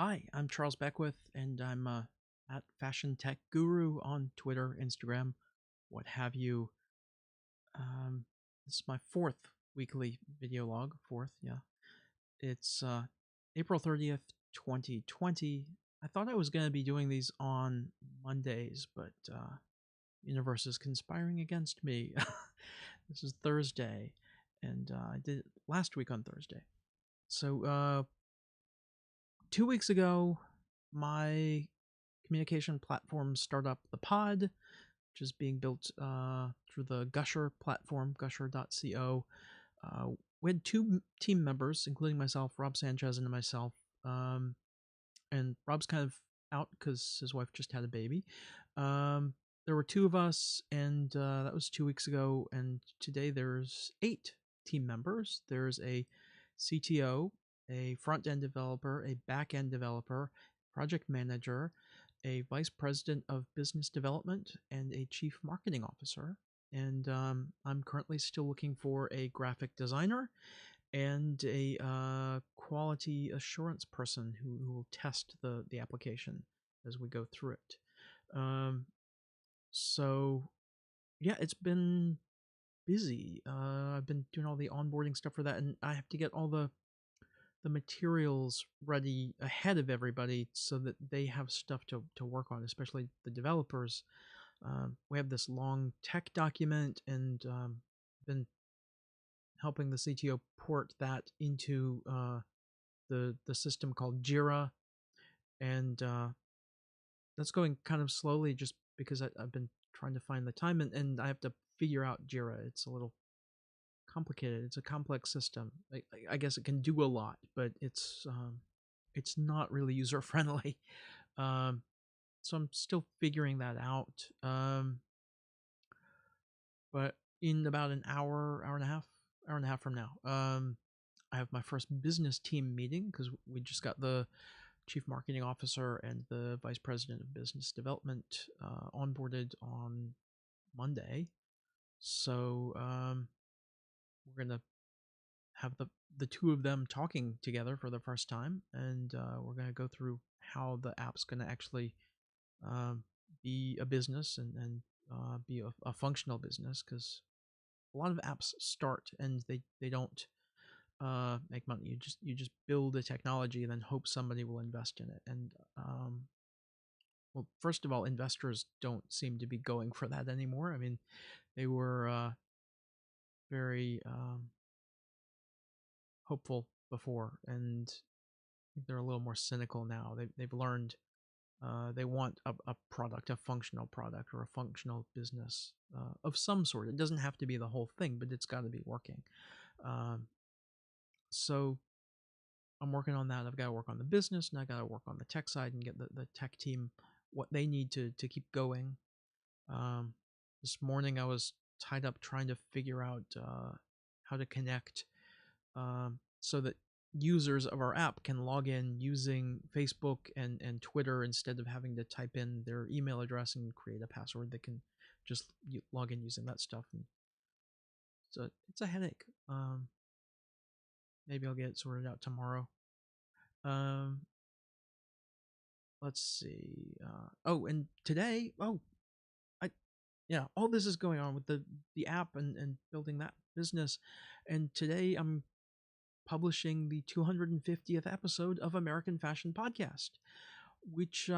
Hi, I'm Charles Beckwith, and I'm at FashionTechGuru on Twitter, Instagram, what have you. This is my fourth weekly video log. Fourth, yeah. It's April 30th, 2020. I thought I was going to be doing these on Mondays, but universe is conspiring against me. This is Thursday, and I did it last week on Thursday. So 2 weeks ago, my communication platform startup, The Pod, which is being built through the Gusher platform, gusher.co. We had two team members, including myself, Rob Sanchez, and myself. And Rob's kind of out because his wife just had a baby. There were two of us, and that was 2 weeks ago. And today there's 8 team members. There's a CTO, a front end developer, a back end developer, project manager, a vice president of business development, and a chief marketing officer. And I'm currently still looking for a graphic designer and a quality assurance person who will test the application as we go through it. So yeah, it's been busy. I've been doing all the onboarding stuff for that, and I have to get all the materials ready ahead of everybody so that they have stuff to work on, especially the developers. We have this long tech document, and been helping the CTO port that into the system called Jira, and that's going kind of slowly just because I've been trying to find the time, and I have to figure out Jira. It's a little complicated. It's a complex system. I guess it can do a lot, but it's not really user friendly. Um, so I'm still figuring that out. But in about an hour and a half from now, I have my first business team meeting because we just got the chief marketing officer and the vice president of business development onboarded on Monday. So we're gonna have the two of them talking together for the first time, and we're gonna go through how the app's gonna actually be a business and be a functional business, because a lot of apps start and they don't make money. You just build a technology and then hope somebody will invest in it. And well, first of all, investors don't seem to be going for that anymore. I mean, they were very hopeful before, and I think they're a little more cynical now. They've learned they want a product, a functional product, or a functional business of some sort. It doesn't have to be the whole thing, but it's got to be working. So I'm working on that. I've got to work on the business, and I got to work on the tech side and get the tech team what they need to keep going. This morning I was tied up trying to figure out how to connect so that users of our app can log in using Facebook and Twitter instead of having to type in their email address and create a password. They can just log in using that stuff. And so it's a headache. Maybe I'll get it sorted out tomorrow. Um, let's see. And today, all this is going on with the app and building that business. And today I'm publishing the 250th episode of American Fashion Podcast, which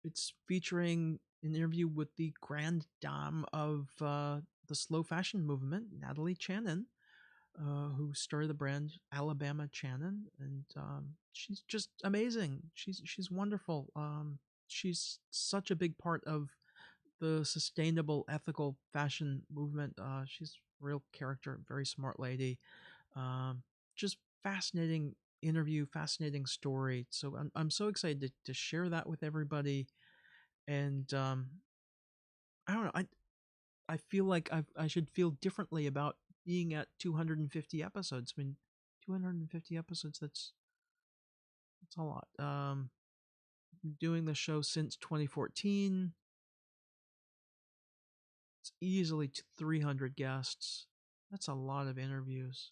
it's featuring an interview with the grand dame of the slow fashion movement, Natalie Channon, who started the brand Alabama Channon, and she's just amazing. She's wonderful. She's such a big part of the sustainable, ethical fashion movement. She's a real character, very smart lady. Just fascinating interview, fascinating story. So I'm so excited to share that with everybody. And I don't know. I feel like I should feel differently about being at 250 episodes. I mean, 250 episodes. That's a lot. Doing the show since 2014. It's easily 300 guests. That's a lot of interviews.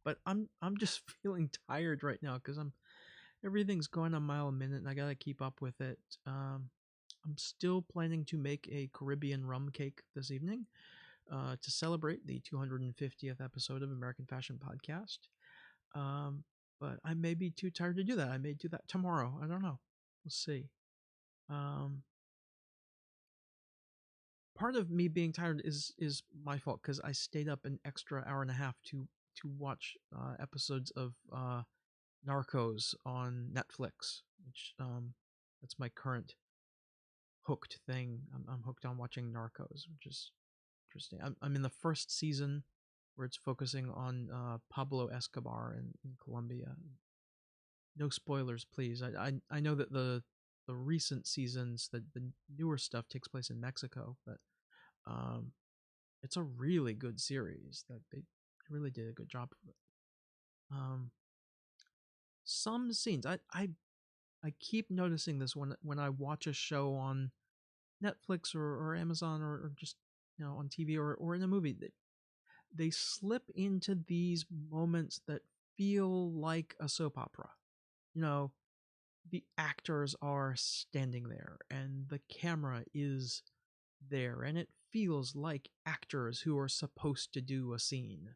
But I'm just feeling tired right now because everything's going a mile a minute and I gotta keep up with it. I'm still planning to make a Caribbean rum cake this evening to celebrate the 250th episode of American Fashion Podcast. Um, but I may be too tired to do that. I may do that tomorrow. I don't know. We'll see. Um, Part of me being tired is my fault because I stayed up an extra hour and a half to watch episodes of Narcos on Netflix, which that's my current hooked thing. I'm hooked on watching Narcos, which is interesting. I'm in the first season where it's focusing on Pablo Escobar in Colombia. No spoilers, please. I know that the recent seasons, the newer stuff takes place in Mexico, but um, it's a really good series that they really did a good job of it. Some scenes I keep noticing this when I watch a show on Netflix or Amazon or just on TV or in a movie. They slip into these moments that feel like a soap opera. You know, the actors are standing there and the camera is there and it feels like actors who are supposed to do a scene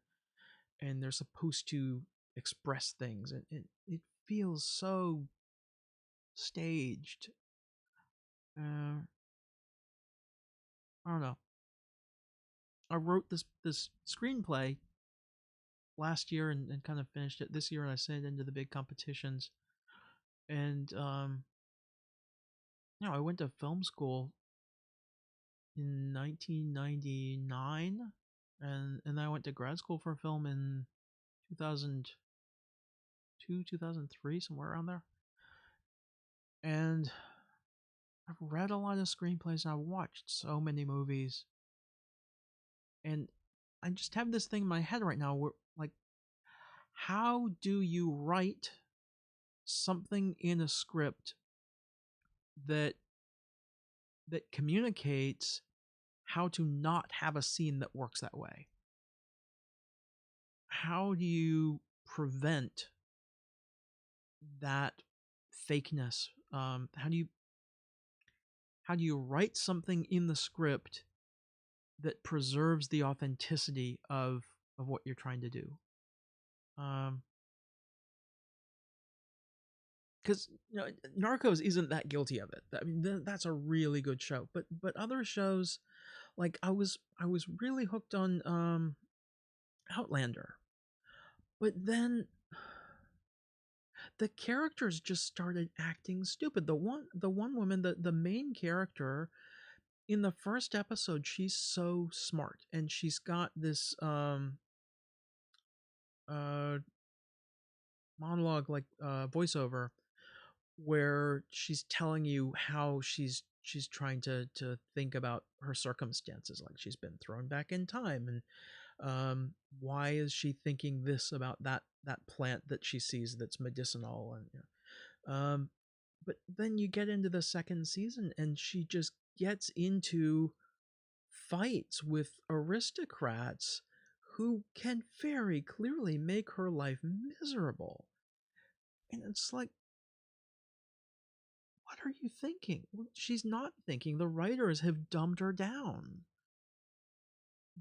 and they're supposed to express things and it feels so staged. I don't know. I wrote this screenplay last year and kind of finished it this year, and I sent it into the big competitions. And I went to film school in 1999, and I went to grad school for film in 2002, 2003, somewhere around there. And I've read a lot of screenplays and I've watched so many movies. And I just have this thing in my head right now where, like, how do you write something in a script that communicates how to not have a scene that works that way? How do you prevent that fakeness? How do you write something in the script that preserves the authenticity of what you're trying to do? Because Narcos isn't that guilty of it. I mean, that's a really good show. But other shows, like I was really hooked on Outlander, but then the characters just started acting stupid. The one woman, the main character in the first episode, she's so smart and she's got this uh monologue, like voiceover, where she's telling you how she's trying to think about her circumstances, like she's been thrown back in time, and why is she thinking this about that plant that she sees that's medicinal, and but then you get into the second season and she just gets into fights with aristocrats who can very clearly make her life miserable. And it's like, what are you thinking? She's not thinking. The writers have dumbed her down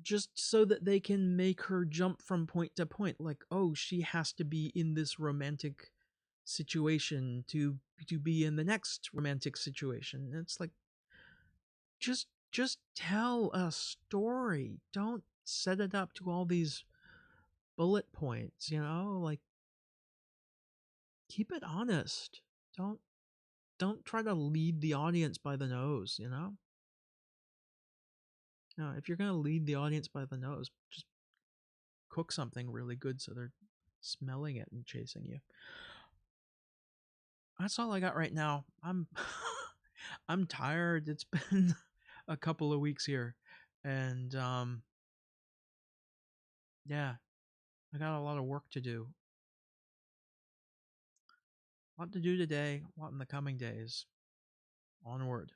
just so that they can make her jump from point to point. Like, oh, she has to be in this romantic situation to be in the next romantic situation. And it's like, just tell a story. Don't set it up to all these bullet points, like, keep it honest. Don't try to lead the audience by the nose. If you're going to lead the audience by the nose, just cook something really good so they're smelling it and chasing you. That's all I got right now. I'm tired. It's been a couple of weeks here, and yeah, I got a lot of work to do. A lot to do today, a lot in the coming days. Onward.